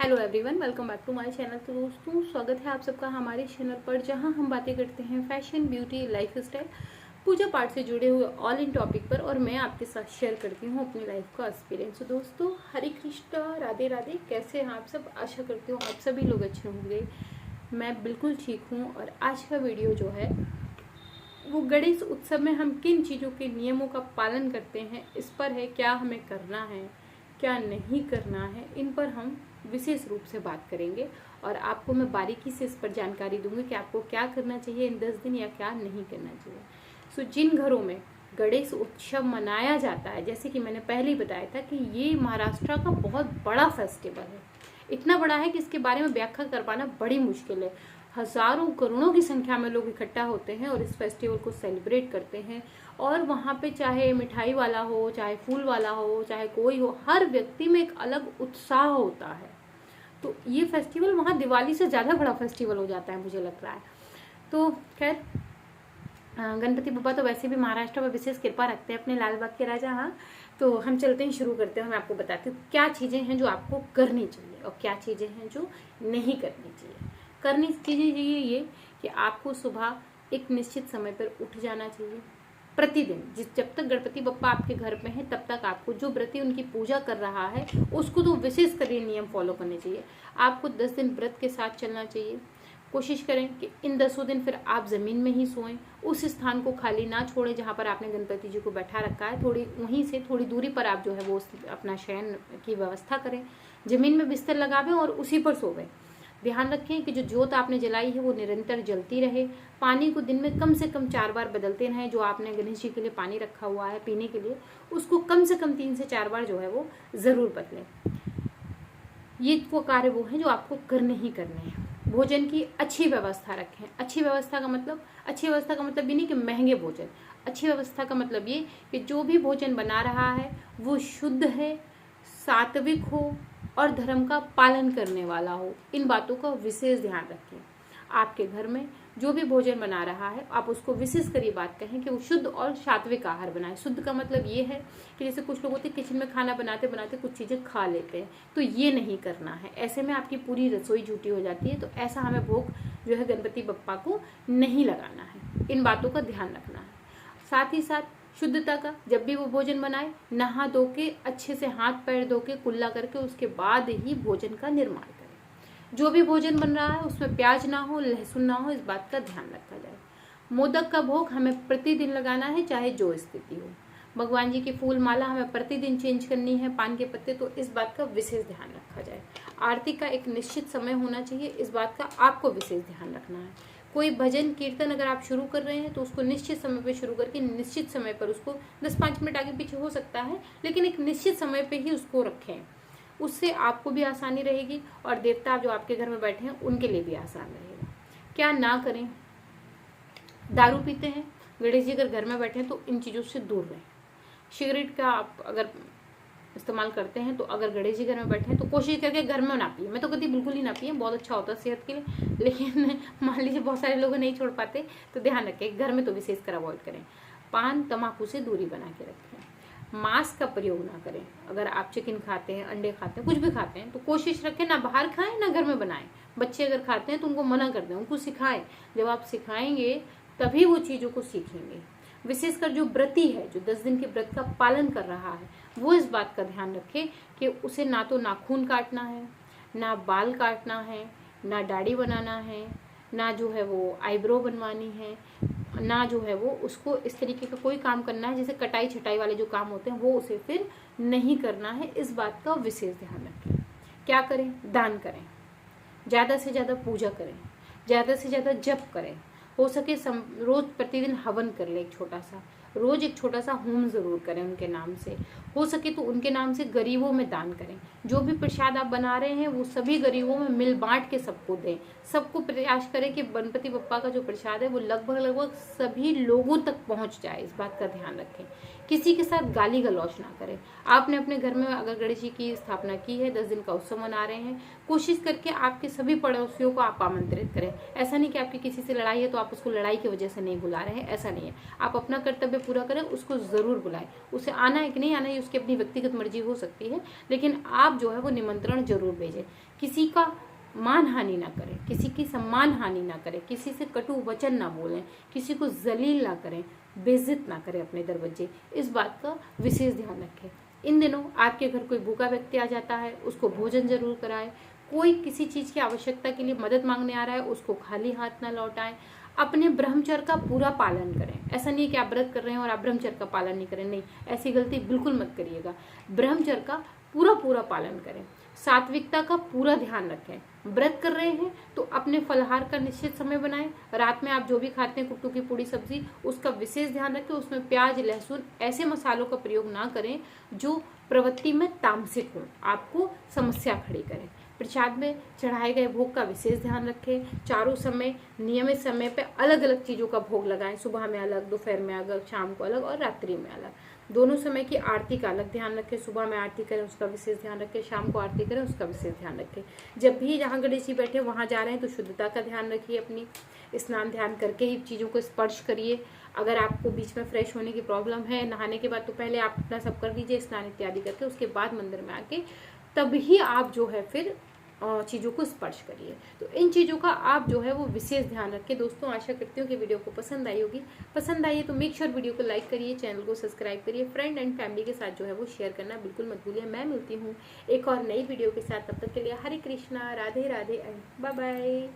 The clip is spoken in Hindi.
Hello everyone, welcome back to my channel. तो दोस्तों, स्वागत है आप सबका हमारे चैनल पर, जहां हम बातें करते हैं फैशन, ब्यूटी, लाइफस्टाइल, पूजा पाठ से जुड़े हुए ऑल इन टॉपिक पर। और मैं आपके साथ शेयर करती हूं अपनी लाइफ का एक्सपीरियंस। तो दोस्तों, हरे कृष्णा, राधे राधे। कैसे हैं आप सब? आशा करती हूँ आप सभी लोग अच्छे होंगे। मैं बिल्कुल ठीक हूँ। और आज का वीडियो जो है वो गणेश उत्सव में हम किन चीज़ों के नियमों का पालन करते हैं इस पर है। क्या हमें करना है, क्या नहीं करना है, इन पर हम विशेष रूप से बात करेंगे। और आपको मैं बारीकी से इस पर जानकारी दूंगी कि आपको क्या करना चाहिए इन 10 दिन या क्या नहीं करना चाहिए। सो जिन घरों में गणेश उत्सव मनाया जाता है, जैसे कि मैंने पहले ही बताया था कि ये महाराष्ट्र का बहुत बड़ा फेस्टिवल है। इतना बड़ा है कि इसके बारे में व्याख्या कर पाना बड़ी मुश्किल है। हजारों करोड़ों की संख्या में लोग इकट्ठा होते हैं और इस फेस्टिवल को सेलिब्रेट करते हैं। और वहाँ पे चाहे मिठाई वाला हो, चाहे फूल वाला हो, चाहे कोई हो, हर व्यक्ति में एक अलग उत्साह होता है। तो ये फेस्टिवल वहाँ दिवाली से ज़्यादा बड़ा फेस्टिवल हो जाता है, मुझे लग रहा है। तो खैर, गणपति बप्पा तो वैसे भी महाराष्ट्र में विशेष कृपा रखते हैं, अपने लाल बाग के राजा। हाँ, तो हम चलते हैं, शुरू करते हैं। मैं आपको बताती हूँ क्या चीज़ें हैं जो आपको करनी चाहिए और क्या चीज़ें हैं जो नहीं करनी चाहिए। करनी चीज़ें चाहिए ये कि आपको सुबह एक निश्चित समय पर उठ जाना चाहिए। प्रतिदिन जब तक गणपति बप्पा आपके घर में है तब तक आपको, जो व्रती उनकी पूजा कर रहा है उसको तो विशेष कर ये नियम फॉलो करने चाहिए। आपको 10 दिन व्रत के साथ चलना चाहिए। कोशिश करें कि इन 10 दिन फिर आप ज़मीन में ही सोएं। उस स्थान को खाली ना छोड़ें जहाँ पर आपने गणपति जी को बैठा रखा है। वहीं से थोड़ी दूरी पर आप जो है वो अपना शयन की व्यवस्था करें। ज़मीन में बिस्तर लगावें और उसी पर सोवें। ध्यान रखें कि जो ज्योत आपने जलाई है वो निरंतर जलती रहे। पानी को दिन में कम से कम 4 बार बदलते रहें। जो आपने गणेश जी के लिए पानी रखा हुआ है पीने के लिए, उसको कम से कम 3 से 4 बार जो है वो ज़रूर बदलें। ये वो कार्य वो हैं जो आपको करने ही करने हैं। भोजन की अच्छी व्यवस्था रखें। अच्छी व्यवस्था का मतलब ये नहीं कि महंगे भोजन। अच्छी व्यवस्था का मतलब ये कि जो भी भोजन बना रहा है वो शुद्ध है, सात्विक हो और धर्म का पालन करने वाला हो। इन बातों का विशेष ध्यान रखें। आपके घर में जो भी भोजन बना रहा है आप उसको विशेष कर ये बात कहें कि वो शुद्ध और सात्विक आहार बनाए। शुद्ध का मतलब ये है कि जैसे कुछ लोग होते हैं किचन में खाना बनाते बनाते कुछ चीज़ें खा लेते हैं, तो ये नहीं करना है। ऐसे में आपकी पूरी रसोई झूठी हो जाती है। तो ऐसा हमें भोग जो है गणपति बप्पा को नहीं लगाना है। इन बातों का ध्यान रखना है। साथ ही साथ शुद्धता का, जब भी वो भोजन बनाए नहा धो के, अच्छे से हाथ पैर धो के, कुल्ला करके उसके बाद ही भोजन का निर्माण करें। जो भी भोजन बन रहा है उसमें प्याज ना हो, लहसुन ना हो, इस बात का ध्यान रखा जाए। मोदक का भोग हमें प्रतिदिन लगाना है, चाहे जो स्थिति हो। भगवान जी की फूल माला हमें प्रतिदिन चेंज करनी है, पान के पत्ते, तो इस बात का विशेष ध्यान रखा जाए। आरती का एक निश्चित समय होना चाहिए, इस बात का आपको विशेष ध्यान रखना है। कोई भजन कीर्तन अगर आप शुरू कर रहे हैं तो उसको निश्चित समय पर शुरू करके निश्चित समय पर उसको 10-5 मिनट आगे पीछे हो सकता है, लेकिन एक निश्चित समय पे ही उसको रखें। उससे आपको भी आसानी रहेगी और देवता जो आपके घर में बैठे हैं उनके लिए भी आसान रहेगा। क्या ना करें? दारू पीते हैं, गणेश जी अगर घर में बैठे हैं तो इन चीज़ों से दूर रहें। सिगरेट का आप अगर इस्तेमाल करते हैं तो अगर गणेश जी घर में बैठे हैं तो कोशिश करके घर में ना पिए। मैं तो कभी बिल्कुल ही ना पिए, बहुत अच्छा होता है सेहत के लिए। लेकिन मान लीजिए बहुत सारे लोग नहीं छोड़ पाते, तो ध्यान रखें घर में तो विशेष कर अवॉइड करें। पान तम्बाकू से दूरी बना के रखें। मांस का प्रयोग ना करें। अगर आप चिकन खाते हैं, अंडे खाते हैं, कुछ भी खाते हैं, तो कोशिश रखें ना बाहर खाएं ना घर में बनाएं। बच्चे अगर खाते हैं तो उनको मना कर दें, उनको सिखाएं। जब आप सिखाएंगे तभी वो चीज़ों को सीखेंगे। विशेषकर जो व्रती है, जो 10 दिन के व्रत का पालन कर रहा है, वो इस बात का ध्यान रखे कि उसे ना तो नाखून काटना है, ना बाल काटना है, ना दाढ़ी बनाना है, ना जो है वो आईब्रो बनवानी है, ना जो है वो उसको इस तरीके का कोई काम करना है जैसे कटाई छटाई वाले जो काम होते हैं वो उसे फिर नहीं करना है। इस बात का विशेष ध्यान रखें। क्या करें? दान करें, ज़्यादा से ज़्यादा पूजा करें, ज़्यादा से ज़्यादा जप करें। हो सके रोज प्रतिदिन हवन कर ले, रोज एक छोटा सा होम जरूर करें उनके नाम से। हो सके तो उनके नाम से गरीबों में दान करें। जो भी प्रसाद आप बना रहे हैं वो सभी गरीबों में मिल बांट के सबको दें। सबको प्रयास करें कि गणपति बप्पा का जो प्रसाद है वो लगभग सभी लोगों तक पहुंच जाए। इस बात का ध्यान रखें किसी के साथ गाली गलौज ना करें। आपने अपने घर में अगर गणेश जी की स्थापना की है, 10 दिन का उत्सव मना रहे हैं, कोशिश करके आपके सभी पड़ोसियों को आप आमंत्रित करें। ऐसा नहीं कि आपकी किसी से लड़ाई है तो आप उसको लड़ाई की वजह से नहीं बुला रहे हैं, ऐसा नहीं है। आप अपना कर्तव्य पूरा करें, उसको जरूर बुलाएं। उसे आना है कि नहीं आना है उसकी अपनी व्यक्तिगत मर्जी हो सकती है, लेकिन आप जो है वो निमंत्रण जरूर भेजें। किसी का मान हानि ना करें, किसी की सम्मान हानि ना करें, किसी से कटु वचन ना बोलें, किसी को जलील ना करें, बेइज्जत ना करें अपने दरवाजे। इस बात का विशेष ध्यान रखें। इन दिनों आपके घर कोई भूखा व्यक्ति आ जाता है, उसको भोजन जरूर कराएं। कोई किसी चीज की आवश्यकता के लिए मदद मांगने आ रहा है, उसको खाली हाथ ना लौटाएं। अपने ब्रह्मचर्य का पूरा पालन करें। ऐसा नहीं है कि आप व्रत कर रहे हैं और आप ब्रह्मचर्य का पालन नहीं करें, नहीं, ऐसी गलती बिल्कुल मत करिएगा। ब्रह्मचर्य का पूरा पालन करें। सात्विकता का पूरा ध्यान रखें। व्रत कर रहे हैं तो अपने फलाहार का निश्चित समय बनाएं। रात में आप जो भी खाते हैं, कुट्टू की पूड़ी सब्जी, उसका विशेष ध्यान रखें। उसमें प्याज लहसुन ऐसे मसालों का प्रयोग ना करें जो प्रवृत्ति में तामसिक हो, आपको समस्या खड़ी करें। प्रसाद में चढ़ाए गए भोग का विशेष ध्यान रखें। चारों समय नियमित समय पे अलग अलग चीजों का भोग लगाएं। सुबह में अलग, दोपहर में अलग, शाम को अलग और रात्रि में अलग। दोनों समय की आरती का अलग ध्यान रखें। सुबह में आरती करें उसका विशेष ध्यान रखें, शाम को आरती करें उसका विशेष ध्यान रखें। जब भी जहाँ गणेश जी बैठे वहाँ जा रहे हैं तो शुद्धता का ध्यान रखिए। अपनी स्नान ध्यान करके ही चीज़ों को स्पर्श करिए। अगर आपको बीच में फ्रेश होने की प्रॉब्लम है नहाने के बाद, तो पहले आप अपना सब कर लीजिए स्नान इत्यादि करके, उसके बाद मंदिर में आके तभी आप जो है फिर चीज़ों को स्पर्श करिए। तो इन चीज़ों का आप जो है वो विशेष ध्यान रखें। दोस्तों आशा करती हूँ कि वीडियो को पसंद आई होगी। पसंद आई है तो मेक श्योर वीडियो को लाइक करिए, चैनल को सब्सक्राइब करिए, फ्रेंड एंड फैमिली के साथ जो है वो शेयर करना बिल्कुल मत भूलिए। मैं मिलती हूँ एक और नई वीडियो के साथ, तब तक के लिए Hare Krishna, Radhe Radhe and bye bye.